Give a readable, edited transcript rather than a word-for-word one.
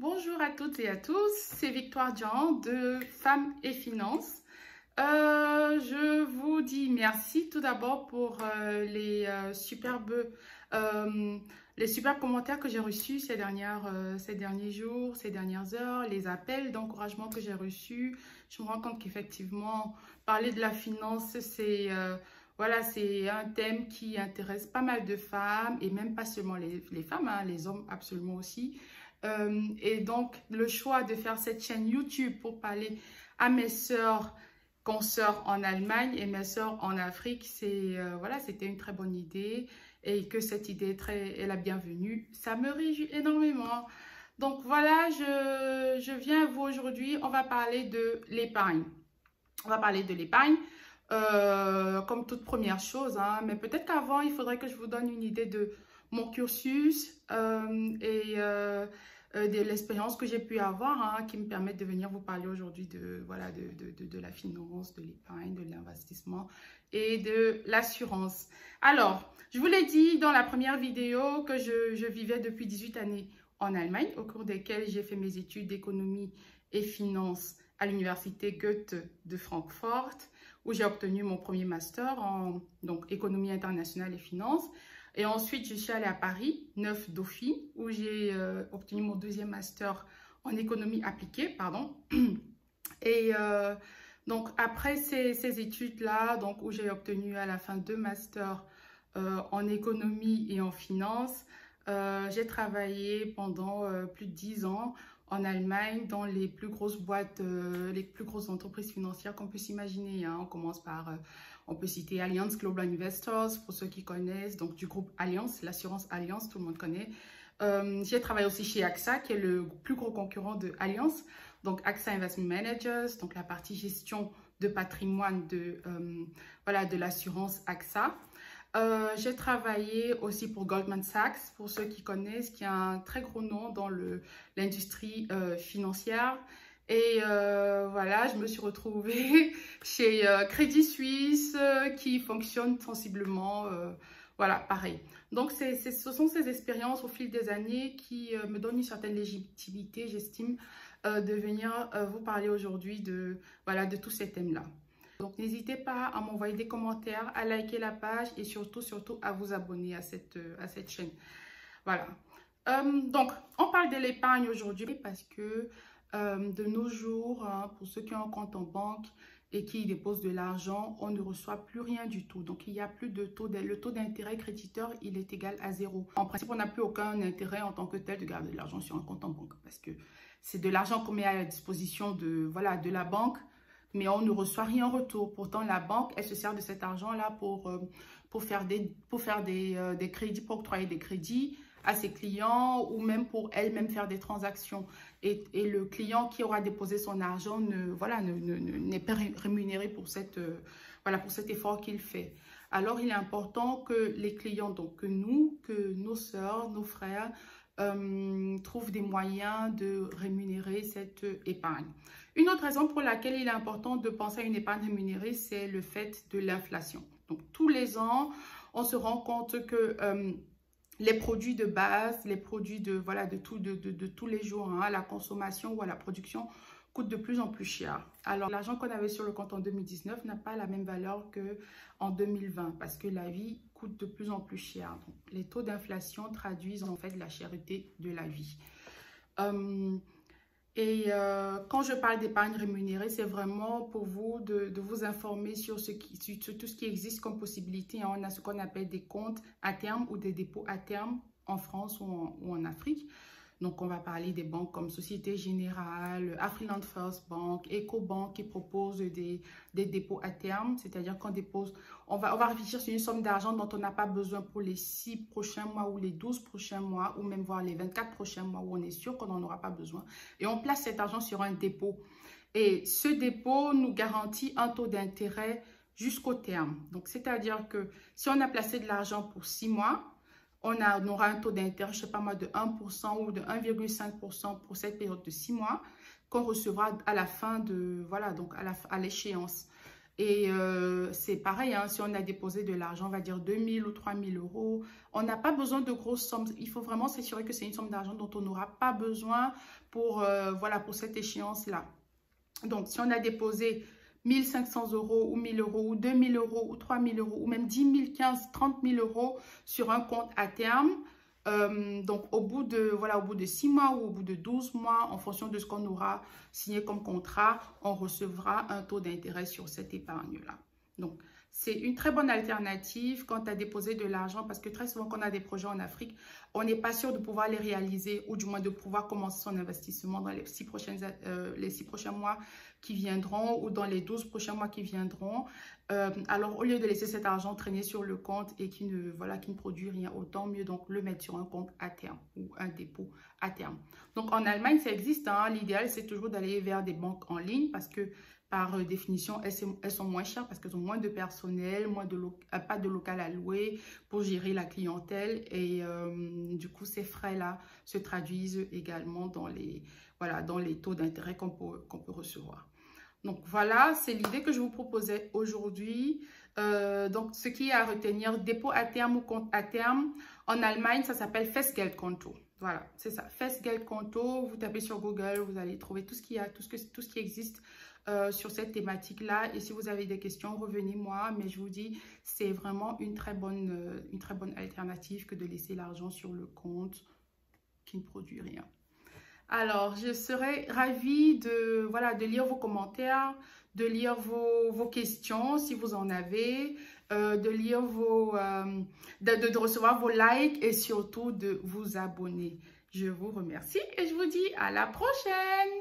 Bonjour à toutes et à tous, c'est Victoire Dian de Femmes et Finances. Je vous dis merci tout d'abord pour superbes commentaires que j'ai reçus ces derniers jours, ces dernières heures, les appels d'encouragement que j'ai reçus. Je me rends compte qu'effectivement, parler de la finance, c'est un thème qui intéresse pas mal de femmes et même pas seulement les femmes, hein, les hommes absolument aussi. Et donc, le choix de faire cette chaîne YouTube pour parler à mes sœurs, consoeurs en Allemagne et mes sœurs en Afrique, c'était une très bonne idée et que cette idée est la bienvenue. Ça me réjouit énormément. Donc voilà, je viens à vous aujourd'hui. On va parler de l'épargne. On va parler de l'épargne comme toute première chose, hein, mais peut-être qu'avant, il faudrait que je vous donne une idée de mon cursus de l'expérience que j'ai pu avoir, hein, qui me permettent de venir vous parler aujourd'hui de la finance, de l'épargne, de l'investissement et de l'assurance. Alors, je vous l'ai dit dans la première vidéo que je vivais depuis 18 années en Allemagne, au cours desquelles j'ai fait mes études d'économie et finance à l'université Goethe de Francfort, où j'ai obtenu mon premier master en économie internationale et finance. Et ensuite, je suis allée à Paris, 9 Dauphine, où j'ai obtenu mon deuxième master en économie appliquée, pardon. Et donc, après ces études-là, où j'ai obtenu à la fin 2 masters en économie et en finance, j'ai travaillé pendant plus de 10 ans en Allemagne dans les plus grosses boîtes, les plus grosses entreprises financières qu'on peut s'imaginer, hein. On commence par... on peut citer Allianz Global Investors, pour ceux qui connaissent, donc du groupe Allianz, l'assurance Allianz, tout le monde connaît. J'ai travaillé aussi chez AXA, qui est le plus gros concurrent de Allianz, donc AXA Investment Managers, donc la partie gestion de patrimoine de l'assurance AXA. J'ai travaillé aussi pour Goldman Sachs, pour ceux qui connaissent, qui a un très gros nom dans l'industrie financière. Et je me suis retrouvée chez Crédit Suisse qui fonctionne sensiblement, pareil. Donc, ce sont ces expériences au fil des années qui me donnent une certaine légitimité, j'estime, de venir vous parler aujourd'hui de tous ces thèmes-là. Donc, n'hésitez pas à m'envoyer des commentaires, à liker la page et surtout à vous abonner à cette chaîne. Voilà. Donc, on parle de l'épargne aujourd'hui parce que de nos jours, hein, pour ceux qui ont un compte en banque et qui déposent de l'argent, on ne reçoit plus rien du tout. Donc, il n'y a plus de taux. Le taux d'intérêt créditeur, il est égal à 0. En principe, on n'a plus aucun intérêt en tant que tel de garder de l'argent sur un compte en banque parce que c'est de l'argent qu'on met à la disposition de la banque, mais on ne reçoit rien en retour. Pourtant, la banque, elle se sert de cet argent-là pour faire des crédits, pour octroyer des crédits à ses clients ou même pour elle-même faire des transactions. Et le client qui aura déposé son argent n'est pas rémunéré pour cet effort qu'il fait. Alors, il est important que les clients, donc que nos sœurs, nos frères, trouvent des moyens de rémunérer cette épargne. Une autre raison pour laquelle il est important de penser à une épargne rémunérée, c'est le fait de l'inflation. Donc, tous les ans, on se rend compte que les produits de base, les produits de tous les jours, hein, à la consommation ou à la production, coûtent de plus en plus cher. Alors, l'argent qu'on avait sur le compte en 2019 n'a pas la même valeur qu'en 2020 parce que la vie coûte de plus en plus cher. Donc, les taux d'inflation traduisent en fait la cherté de la vie. Quand je parle d'épargne rémunérée, c'est vraiment pour vous de vous informer sur tout ce qui existe comme possibilité. On a ce qu'on appelle des comptes à terme ou des dépôts à terme en France ou en Afrique. Donc, on va parler des banques comme Société Générale, Afriland First Bank, EcoBank qui proposent des dépôts à terme. C'est-à-dire qu'on dépose, on va réfléchir sur une somme d'argent dont on n'a pas besoin pour les 6 prochains mois ou les 12 prochains mois ou même voire les 24 prochains mois où on est sûr qu'on n'en aura pas besoin. Et on place cet argent sur un dépôt. Et ce dépôt nous garantit un taux d'intérêt jusqu'au terme. Donc, c'est-à-dire que si on a placé de l'argent pour 6 mois, on aura un taux d'intérêt, je ne sais pas moi, de 1% ou de 1,5% pour cette période de 6 mois qu'on recevra à la fin de, à l'échéance. Et c'est pareil, hein, si on a déposé de l'argent, on va dire 2000 ou 3000 euros, on n'a pas besoin de grosses sommes. Il faut vraiment s'assurer que c'est une somme d'argent dont on n'aura pas besoin pour, voilà, pour cette échéance-là. Donc, si on a déposé 1500 euros ou 1000 euros ou 2000 euros ou 3000 euros ou même 10 000, 15, 30 000 euros sur un compte à terme, donc au bout de 6 mois ou au bout de 12 mois, en fonction de ce qu'on aura signé comme contrat, on recevra un taux d'intérêt sur cette épargne-là. Donc, c'est une très bonne alternative quand tu as déposé de l'argent parce que très souvent, quand on a des projets en Afrique, on n'est pas sûr de pouvoir les réaliser ou du moins de pouvoir commencer son investissement dans les 6 prochains mois qui viendront ou dans les 12 prochains mois qui viendront. Alors, au lieu de laisser cet argent traîner sur le compte et qui ne produit rien, autant mieux donc le mettre sur un compte à terme ou un dépôt à terme. Donc, en Allemagne, ça existe. Hein. L'idéal, c'est toujours d'aller vers des banques en ligne parce que par définition, elles sont moins chères parce qu'elles ont moins de personnel, pas de local à louer pour gérer la clientèle. Et du coup, ces frais-là se traduisent également dans les taux d'intérêt qu'on peut recevoir. Donc, voilà, c'est l'idée que je vous proposais aujourd'hui. Donc, ce qui est à retenir, dépôt à terme ou compte à terme, en Allemagne, ça s'appelle Festgeldkonto. Voilà, c'est ça, Festgeldkonto. Vous tapez sur Google, vous allez trouver tout ce qui existe sur cette thématique-là. Et si vous avez des questions, revenez-moi. Mais je vous dis, c'est vraiment une très bonne alternative que de laisser l'argent sur le compte qui ne produit rien. Alors, je serais ravie de lire vos commentaires, de lire vos questions si vous en avez, de lire de recevoir vos likes et surtout de vous abonner. Je vous remercie et je vous dis à la prochaine!